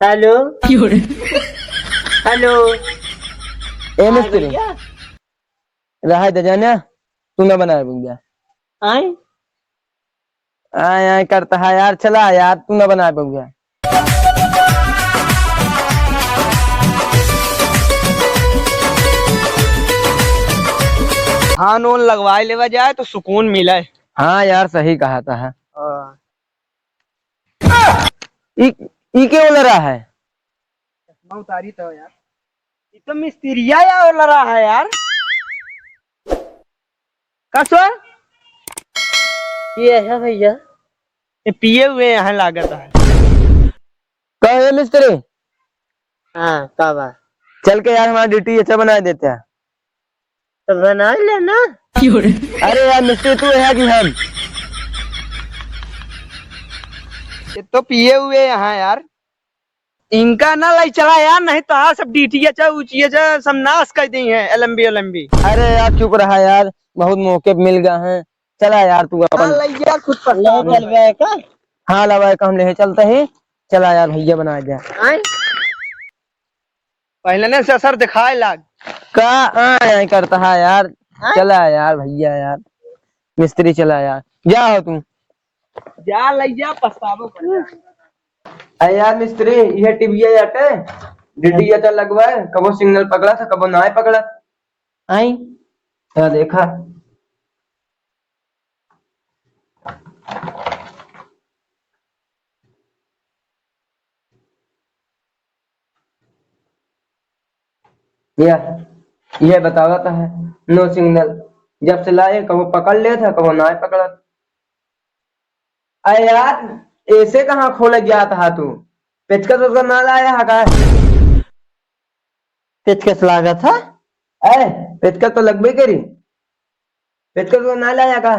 Hello hello. ए मिस्त्री रहा दे जाना तू ना बनाए बुंगा आए आय आय करता है यार चला यार तू ना बनाए बुंगा। हाँ नोन लगवाए लेवा जाए तो सुकून मिले। हाँ यार सही कहा था है। हाँ। ई क्यों लड़ रहा है? चश्मा उतारी तो यार ये तो मिस्त्रिया या लग रहा है यार। कसो ये है भैया ये पिए हुए यहाँ लागत है। कहे मिस्त्री हाँ कब है? चल के यार हमारा ड्यूटी अच्छा बना देते हैं। तो बना लेना। अरे यार मिस्त्री तू है कि हम ये तो पिए हुए यहाँ यार इनका ना लाई चला यार नहीं तो हाँ सब डीटीए चा ऊंचिए चा सब नाश कर दी है एलएमबी एलएमबी। अरे यार चुप रहा यार बहुत मौके मिल गए हैं। चला यार तू हाँ अपन लाई यार खुद पछतावा का। हाँ लवाए का हम ले चलते ही। चला यार भैया बना दिया आए पहले ने ससर दिखाए लाग का आय करता है यार। चला यार भैया यार मिस्त्री चला यार जा हो तू। जा लाई जा पछतावो कर। अरे यार मिस्त्री ये टीवीए जाटे डीडी या लगवाए कबो सिग्नल पकड़ा था कबो ना पकड़ा। आई तो देखा यह बतावा है नो सिग्नल जब से लाए कबो पकड़ ले था कबो ना पकड़ा। अरे यार ऐसे कहाँ खोल गया था तू पेचकस उसका ना लाया है का? पेचकस लागा था। अरे पेचकस तो लगभग करी पेचकस को ना लाया का?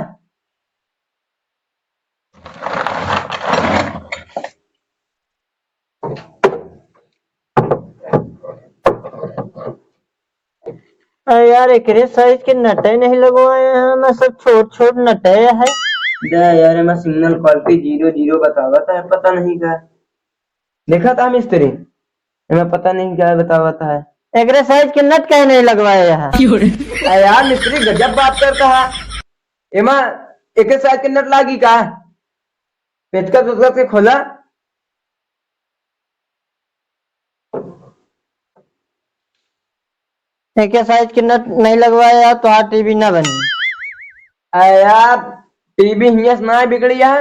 अरे यार एक साइज के नटे नहीं लगवाए हैं मैं सब छोट छोट नटे है। यार मैं सिग्नल क्वालिटी 00 बतावा था पता नहीं क्या देखा था मिस्त्री मैं पता नहीं क्या बतावा था है। एक साइज के नट कहीं नहीं लगवाए हैं। अरे यार मिस्त्री गजब बात करता है एमा एक साइज के नट लागी का पेचकस उसका से खोला। एक साइज के नट नहीं लगवाया तो हाँ टीवी ना बनी। अरे यार टीवी हियस ना बिगड़ी है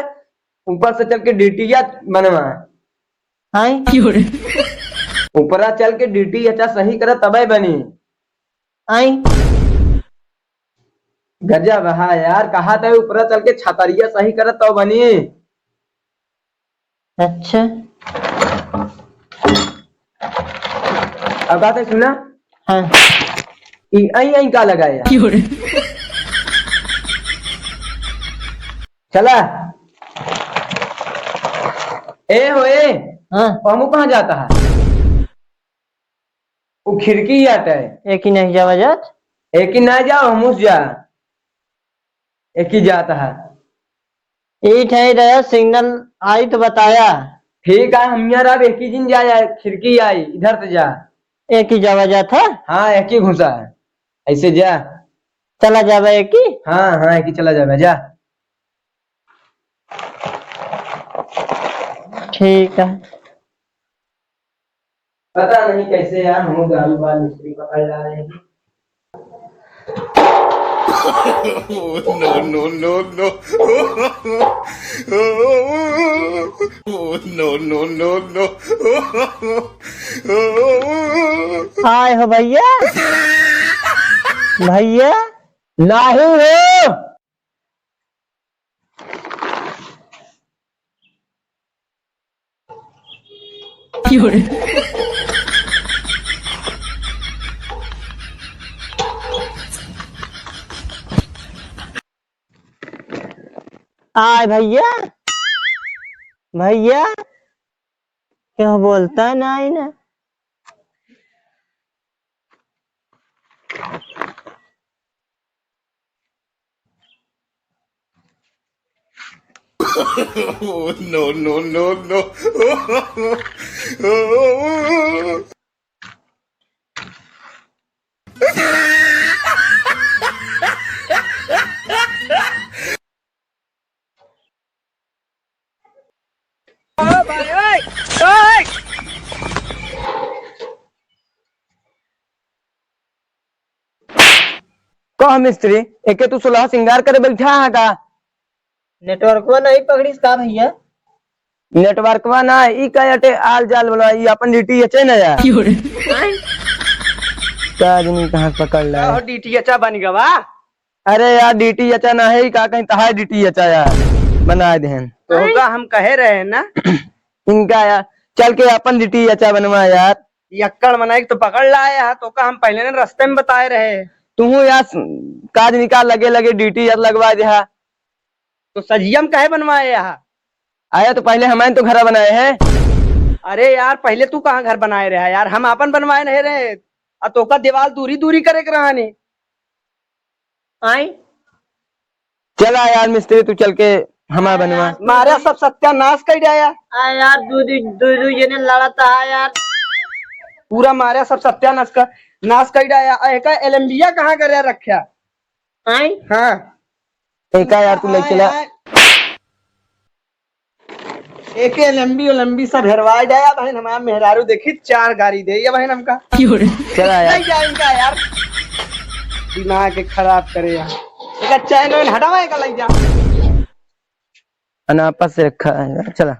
ऊपर से चल के डीटीएच बनवा हाँ ऊपरा चल के डीटीएच सही करे तबे बनी। आई गजब हाँ यार कहा था ऊपरा चल के छतरिया सही करे तो बनी। अच्छा अब बात है सुना हाँ आई आई का लगाया चला ए हो ए हाँ हमू कहाँ जाता है वो खिड़की ही आता है एक ही नहीं जावा जात। एक ही ना जाओ हमू जा एक ही जाता है। ठीक है रहा सिग्नल आई तो बताया। ठीक है हम यार अब एक ही दिन जा खिड़की आई इधर से जा। एक ही जावा जात है। हाँ एक ही घुसा है ऐसे जा। चला जावा एक ही। हाँ हाँ एक ही चला जाएगा जा। ठीक है पता नहीं कैसे यार हम गालू बाल मिस्त्री पकड़ ला रहे हैं। no, no, no, no. Oh, no, no, no, no. आए हो भैया भैया नहीं हो आए भैया भैया क्यों बोलता है ना ना। Oh, no, no, no, no. भाई ओए ओए कह मिस्त्री एके तू सुलह सिंगार करे बैठा है का नेटवर्क नहीं पकड़ी का भैया। नेटवर्कवा ना ई कटे आल जाल वाला ई अपन ड्यूटी है ना यार का आदमी कहां पकड़ ला और डीटी अच्छा बन गवा। अरे यार डीटी अच्छा ना है का कहीं तहां डीटी अच्छा यार बना देन तो होगा हम कहे रहे हैं ना इनका यार चल के अपन डीटी अच्छा बनवा यार यक्कड़ मनाई तो पकड़ लाया तो का हम पहले ने रास्ते में बताए रहे। तू यार काज निकाल लगे लगे डीटी यार लगवा दे तो सजियम कहे बनवाए यहाँ। आया तो पहले हमारे तो घर बनाए हैं। अरे यार पहले तू कहाँ घर बनाए रहा यार, हम अपन बनवाए नहीं रहे। तो का दीवार दूरी दूरी करे के रहानी आई चला यार मिस्त्री तू चल के हमारा बनवा मारे सब सत्यानाश कर दिया आ यार दूध ये ने लड़ता है यार। पूरा मारे सब सत्यानाश का नाश कर दिया। एक एलएमबिया कहाँ कर रखा। आई हाँ एक यार तू ले चला एक लंबी लंबी सब हेरवाए जाया बहन। हमारा मेहरारू देखी 4 गाड़ी दे बहन हमका। चला यार नहीं जाएगा यार दिमाग के खराब करे यार। एक चैन वैन हटावा का लग जा अनापस से रखा है यार चला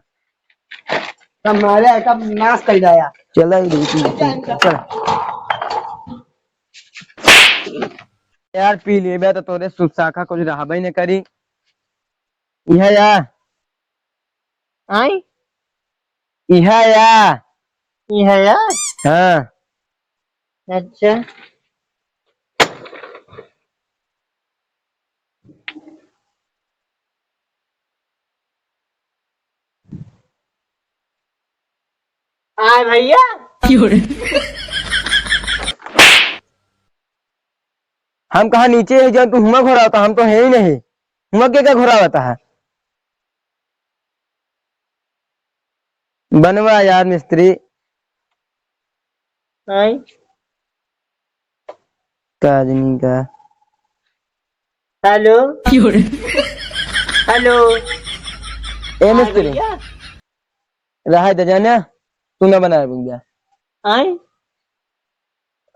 हमारे का नाश कर दिया। चला चला यार पी ले तो तोरे सुख शाखा कुछ रहा नहीं करी यह यार आई यह यार ये है यार। हाँ अच्छा आए भैया हम कहा नीचे है जब तू हुआ घोरा होता हम तो है ही नहीं हुआ क्या घोरा होता है बनवा यार मिस्त्री आई का आदमी का हेलो हेलो ए मिस्त्री रहा दे जाना तू ना बना भैया आई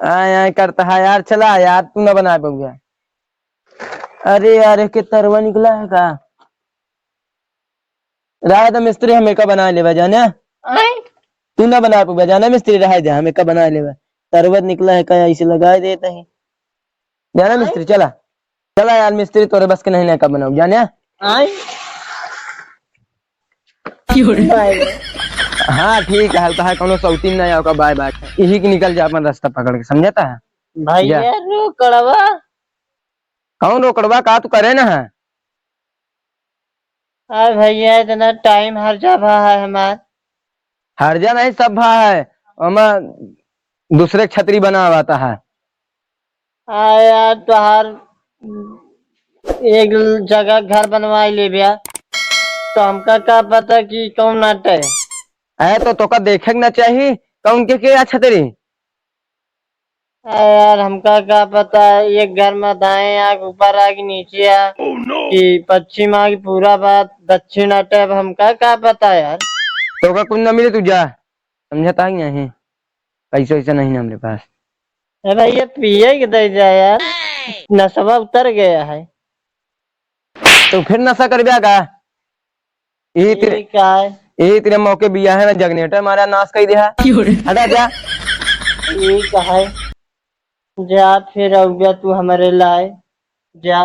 आय आय करता है यार चला यार तू ना बना पाऊंगा अरे यार एक तरवा निकला है का रहा था मिस्त्री हमें का बना ले जाना आई तू ना बना पाऊंगा जाना मिस्त्री रहा दे हमें का बना ले तरवत निकला है का इसे लगा देता है जाना मिस्त्री चला चला यार मिस्त्री तोरे बस के नहीं ना का बनाऊ जाना आई हाँ ठीक है हल्का है कोनो सौतीन ना का बाय बाय यही की निकल जा अपन रास्ता पकड़ के समझता है भैया रोकड़वा कौन रोकड़वा का तू करे ना है अरे भैया इतना टाइम हर जगह है हमार हरजा नहीं सब भा है हमें दूसरे छतरी बना हुआ है यार तुहार एक जगह घर बनवाई ले भैया तो हमका क्या पता कि कौन नाटे ऐ तो तोका देखे ना चाहिए कौन के क्या छतरी यार हमका क्या पता एक घर में दाएं आग ऊपर आग नीचे आ कि पश्चिम आग पूरा बात दक्षिण अटे अब हमका क्या पता यार तोका कुछ ना मिले तू जा समझता है नहीं पैसा वैसा नहीं ना हमारे पास अरे भैया पिए के दे जा यार नशा उतर गया है तो फिर नशा कर ब्या का यही तेरे क्या है यही तेरे मौके बिया है ना जगनेटर मारा नाश कर दिया हटा जा ठीक है जा फिर अब तू हमारे लाए जा